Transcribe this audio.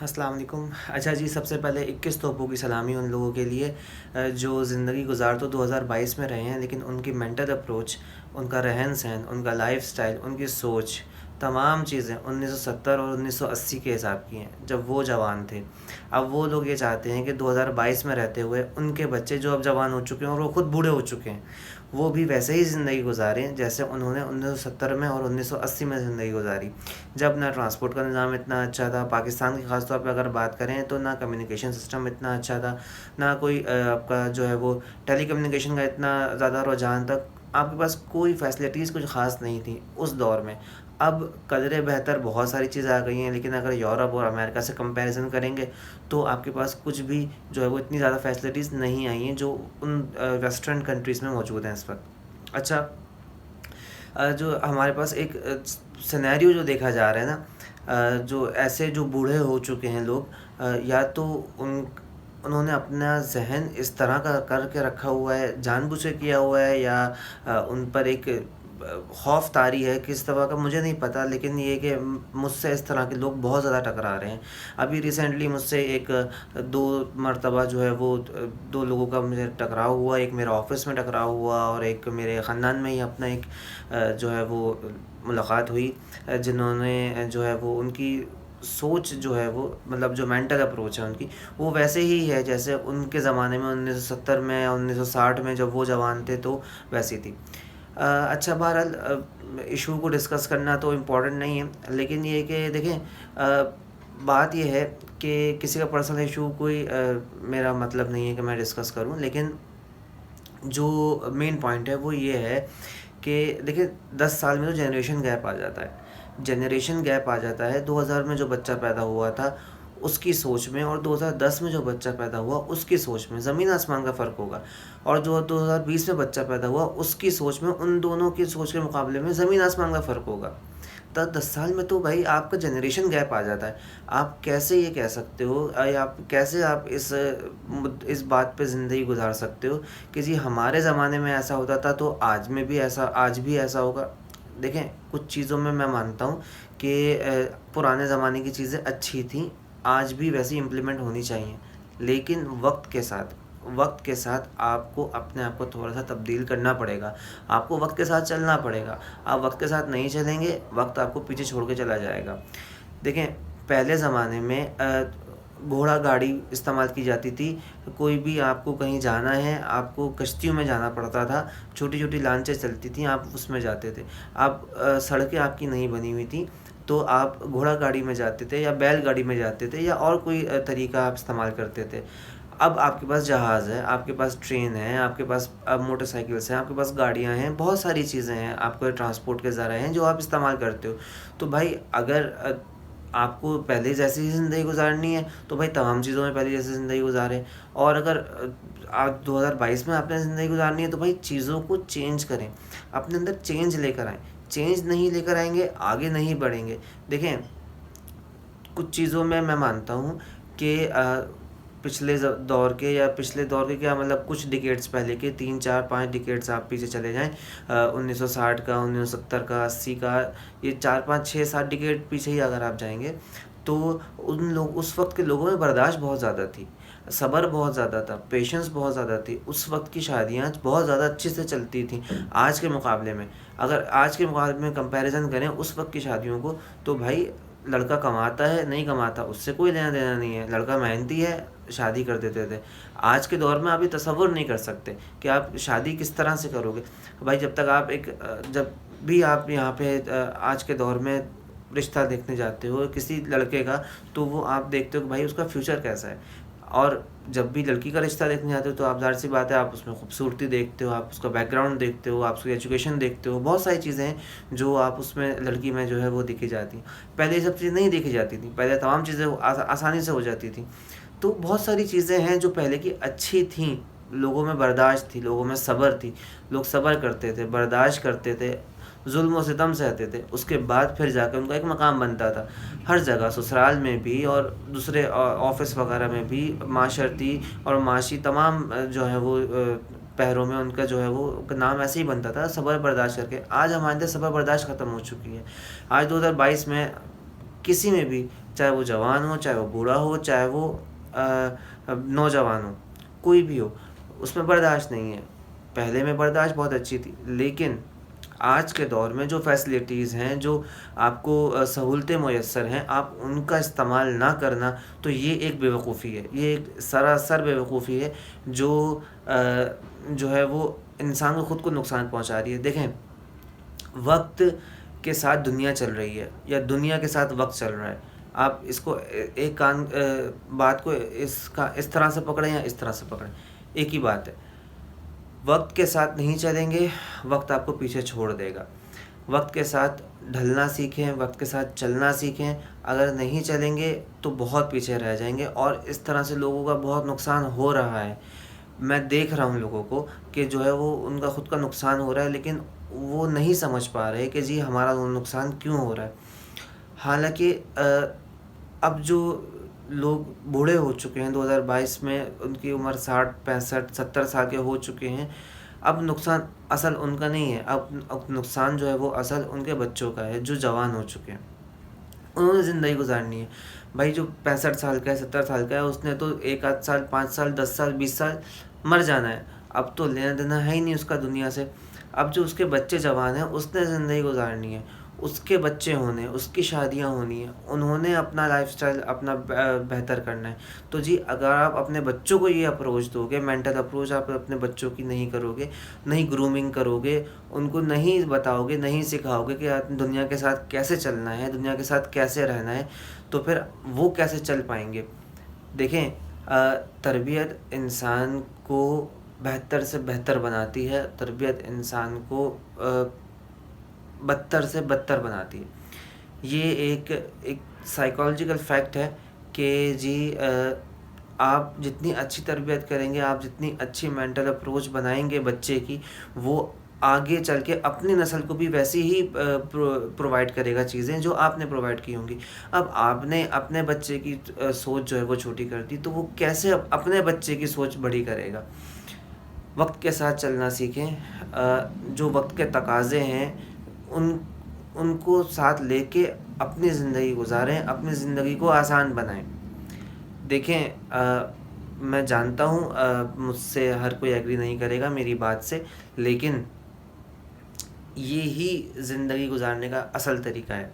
अस्सलाम वालेकुम। अच्छा जी, सबसे पहले 21 तोपों की सलामी उन लोगों के लिए जो ज़िंदगी गुज़ार तो 2022 में रहे हैं, लेकिन उनकी मेंटल अप्रोच, उनका रहन-सहन, उनका लाइफ़स्टाइल, उनकी सोच, तमाम चीज़ें 1970 और 1980 के हिसाब की हैं, जब वो जवान थे। अब वो लोग ये चाहते हैं कि 2022 में रहते हुए उनके बच्चे जो अब जवान हो चुके हैं और वो खुद बूढ़े हो चुके हैं, वो भी वैसे ही ज़िंदगी गुज़ारें जैसे उन्होंने 1970 में और 1980 में ज़िंदगी गुज़ारी। जब ना ट्रांसपोर्ट का निज़ाम इतना अच्छा था, पाकिस्तान की ख़ास तौर पे अगर बात करें तो ना कम्युनिकेशन सिस्टम इतना अच्छा था, ना कोई आपका जो है वो टेलीकम्युनिकेशन का इतना ज़्यादा रुझान था। आपके पास कोई फैसिलिटीज़ कुछ ख़ास नहीं थी उस दौर में। अब कदरे बेहतर बहुत सारी चीज़ें आ गई हैं, लेकिन अगर यूरोप और अमेरिका से कंपैरिज़न करेंगे तो आपके पास कुछ भी जो है वो इतनी ज़्यादा फैसिलिटीज़ नहीं आई हैं जो उन वेस्टर्न कंट्रीज़ में मौजूद हैं इस वक़्त। अच्छा, जो हमारे पास एक सिनेरियो जो देखा जा रहा है ना, जो ऐसे जो बूढ़े हो चुके हैं लोग, या तो उन्होंने अपना ज़हन इस तरह का करके रखा हुआ है, जानबूझ के किया हुआ है, या उन पर एक खौफ तारी है किस तरह का मुझे नहीं पता, लेकिन ये कि मुझसे इस तरह के लोग बहुत ज़्यादा टकरा रहे हैं। अभी रिसेंटली मुझसे एक 2 मर्तबा जो है वो 2 लोगों का मुझे टकराव हुआ, एक मेरे ऑफ़िस में टकराव हुआ और एक मेरे ख़ानदान में ही अपना एक जो है वो मुलाकात हुई, जिन्होंने जो है वो उनकी सोच जो है वो मतलब जो मेंटल अप्रोच है उनकी, वो वैसे ही है जैसे उनके ज़माने में 1970 में या 1960 में जब वो जवान थे तो वैसी थी। अच्छा, बहरहाल इशू को डिस्कस करना तो इम्पोर्टेंट नहीं है, लेकिन ये है कि देखें, बात ये है कि किसी का पर्सनल इशू कोई मेरा मतलब नहीं है कि मैं डिस्कस करूं, लेकिन जो मेन पॉइंट है वो ये है कि देखिए 10 साल में तो जनरेशन गैप आ जाता है। जनरेशन गैप आ जाता है, 2000 में जो बच्चा पैदा हुआ था उसकी सोच में और 2010 में जो बच्चा पैदा हुआ उसकी सोच में ज़मीन आसमान का फ़र्क होगा, और जो 2020 में बच्चा पैदा हुआ उसकी सोच में उन दोनों की सोच के मुकाबले में ज़मीन आसमान का फ़र्क होगा। तो 10 साल में तो भाई आपका जनरेशन गैप आ जाता है। आप कैसे ये कह सकते हो, या आप कैसे आप इस बात पे ज़िंदगी गुज़ार सकते हो कि जी हमारे ज़माने में ऐसा होता था तो आज भी ऐसा होगा। देखें, कुछ चीज़ों में मैं मानता हूँ कि पुराने ज़माने की चीज़ें अच्छी थीं, आज भी वैसी इम्प्लीमेंट होनी चाहिए। लेकिन वक़्त के साथ आपको अपने आप को थोड़ा-सा तब्दील करना पड़ेगा। आपको वक़्त के साथ चलना पड़ेगा। आप वक़्त के साथ नहीं चलेंगे, वक़्त आपको पीछे छोड़ के चला जाएगा। देखें, पहले ज़माने में घोड़ा गाड़ी इस्तेमाल की जाती थी। कोई भी आपको कहीं जाना है, आपको कश्तियों में जाना पड़ता था, छोटी-छोटी लांचें चलती थीं, आप उसमें जाते थे। अब सड़कें आपकी नहीं बनी हुई थीं, तो आप घोड़ा गाड़ी में जाते थे या बैलगाड़ी में जाते थे या और कोई तरीका आप इस्तेमाल करते थे। अब आपके पास जहाज़ है, आपके पास ट्रेन है, आपके पास अब मोटरसाइकिल्स हैं, आपके पास गाड़ियाँ हैं, बहुत सारी चीज़ें हैं, आपके ट्रांसपोर्ट के ज़राए हैं जो आप इस्तेमाल करते हो। तो भाई अगर आपको पहले जैसी ज़िंदगी गुज़ारनी है, तो भाई तमाम चीज़ों में पहले जैसी ज़िंदगी गुज़ारें, और अगर आज 2022 में आपने ज़िंदगी गुज़ारनी है तो भाई चीज़ों को चेंज करें, अपने अंदर चेंज लेकर आएँ। चेंज नहीं लेकर आएँगे, आगे नहीं बढ़ेंगे। देखें, कुछ चीज़ों में मैं मानता हूँ कि पिछले दौर के क्या मतलब कुछ डिकेड्स पहले के 3, 4, 5 डिकेड्स आप पीछे चले जाएँ, 1960 का, 1970 का, 80 का, ये 4, 5, 6, 7 डिकेड पीछे ही अगर आप जाएँगे, तो उस वक़्त के लोगों में बर्दाश्त बहुत ज़्यादा थी, सब्र बहुत ज़्यादा था, पेशेंस बहुत ज़्यादा थी। उस वक़्त की शादियाँ बहुत ज़्यादा अच्छे से चलती थीं आज के मुकाबले में। अगर आज के मुकाबले में कंपैरिज़न करें उस वक़्त की शादियों को, तो भाई लड़का कमाता है, नहीं कमाता, उससे कोई लेना-देना नहीं है। लड़का मेहनती है, शादी कर देते थे। आज के दौर में आप ये तसव्वुर नहीं कर सकते कि आप शादी किस तरह से करोगे। भाई जब तक आप जब भी आप यहाँ पे आज के दौर में रिश्ता देखने जाते हो किसी लड़के का, तो वो आप देखते हो कि भाई उसका फ्यूचर कैसा है। और जब भी लड़की का रिश्ता देखने जाते हो तो आप ज़ाहिर-सी बात है, आप उसमें खूबसूरती देखते हो, आप उसका बैकग्राउंड देखते हो, आप उसकी एजुकेशन देखते हो, बहुत सारी चीज़ें हैं जो आप उसमें लड़की में जो है वो देखी जाती हैं। पहले ये सब चीज़ें नहीं देखी जाती थी, पहले तमाम चीज़ें आसानी से हो जाती थी। तो बहुत सारी चीज़ें हैं जो पहले की अच्छी थीं, लोगों में बर्दाश्त थी, लोगों में सब्र थी, लोग सब्र करते थे, बर्दाश्त करते थे, ज़ुल्म व सितम सहते थे, उसके बाद फिर जाकर उनका एक मकाम बनता था। हर जगह ससुराल में भी और दूसरे ऑफ़िस वग़ैरह में भी माशरती और माशी तमाम जो है वो पहरों में उनका जो है वो नाम ऐसे ही बनता था, सब्र बर्दाश्त करके। आज हमारे अंदर सब्र बर्दाश्त ख़त्म हो चुकी है। आज 2022 में किसी में भी, चाहे वो जवान हो, चाहे वो बूढ़ा हो, चाहे वो नौजवान हो, कोई भी हो, उसमें बर्दाश्त नहीं है। पहले में बर्दाश्त बहुत अच्छी थी, लेकिन आज के दौर में जो फैसिलिटीज़ हैं, जो आपको सहूलतें मुयस्सर हैं, आप उनका इस्तेमाल ना करना, तो ये एक बेवकूफ़ी है, ये एक सरासर बेवकूफ़ी है जो जो है वो इंसान को ख़ुद को नुकसान पहुंचा रही है। देखें, वक्त के साथ दुनिया चल रही है या दुनिया के साथ वक्त चल रहा है। आप इसको एक बात को इस तरह से पकड़ें या इस तरह से पकड़ें, एक ही बात है। वक्त के साथ नहीं चलेंगे, वक्त आपको पीछे छोड़ देगा। वक्त के साथ ढलना सीखें, वक्त के साथ चलना सीखें। अगर नहीं चलेंगे तो बहुत पीछे रह जाएंगे, और इस तरह से लोगों का बहुत नुकसान हो रहा है। मैं देख रहा हूँ लोगों को कि जो है वो उनका ख़ुद का नुकसान हो रहा है, लेकिन वो नहीं समझ पा रहे कि जी हमारा नुकसान क्यों हो रहा है। हालांकि अब जो लोग बूढ़े हो चुके हैं 2022 में, उनकी उम्र 60, 65, 70 साल के हो चुके हैं, अब नुकसान असल उनका नहीं है। अब नुकसान जो है वो असल उनके बच्चों का है, जो जवान हो चुके हैं। उन्होंने ज़िंदगी गुजारनी है। भाई जो 65 साल का है, 70 साल का है, उसने तो 1 आध साल, 5 साल, 10 साल, 20 साल मर जाना है। अब तो लेना देना है ही नहीं उसका दुनिया से। अब जो उसके बच्चे जवान हैं, उसने ज़िंदगी गुजारनी है, उसके बच्चे होने, उसकी शादियां होनी है, उन्होंने अपना लाइफस्टाइल अपना बेहतर करना है। तो जी अगर आप अपने बच्चों को ये अप्रोच दोगे, मेंटल अप्रोच आप अपने बच्चों की नहीं करोगे, नहीं ग्रूमिंग करोगे, उनको नहीं बताओगे, नहीं सिखाओगे कि आप दुनिया के साथ कैसे चलना है, दुनिया के साथ कैसे रहना है, तो फिर वो कैसे चल पाएंगे। देखें, तरबियत इंसान को बेहतर से बेहतर बनाती है, तरबियत इंसान को बदतर से बदतर बनाती है। ये एक साइकोलॉजिकल फैक्ट है कि जी आप जितनी अच्छी तरबियत करेंगे, आप जितनी अच्छी मेंटल अप्रोच बनाएंगे बच्चे की, वो आगे चल के अपनी नस्ल को भी वैसी ही प्रोवाइड करेगा चीज़ें जो आपने प्रोवाइड की होंगी। अब आपने अपने बच्चे की सोच जो है वो छोटी कर दी, तो वो कैसे अपने बच्चे की सोच बड़ी करेगा। वक्त के साथ चलना सीखें, जो वक्त के तकाज़े हैं उनको साथ लेके अपनी ज़िंदगी गुजारें, अपनी ज़िंदगी को आसान बनाएं। देखें, मैं जानता हूँ मुझसे हर कोई एग्री नहीं करेगा मेरी बात से, लेकिन ये ही ज़िंदगी गुजारने का असल तरीका है।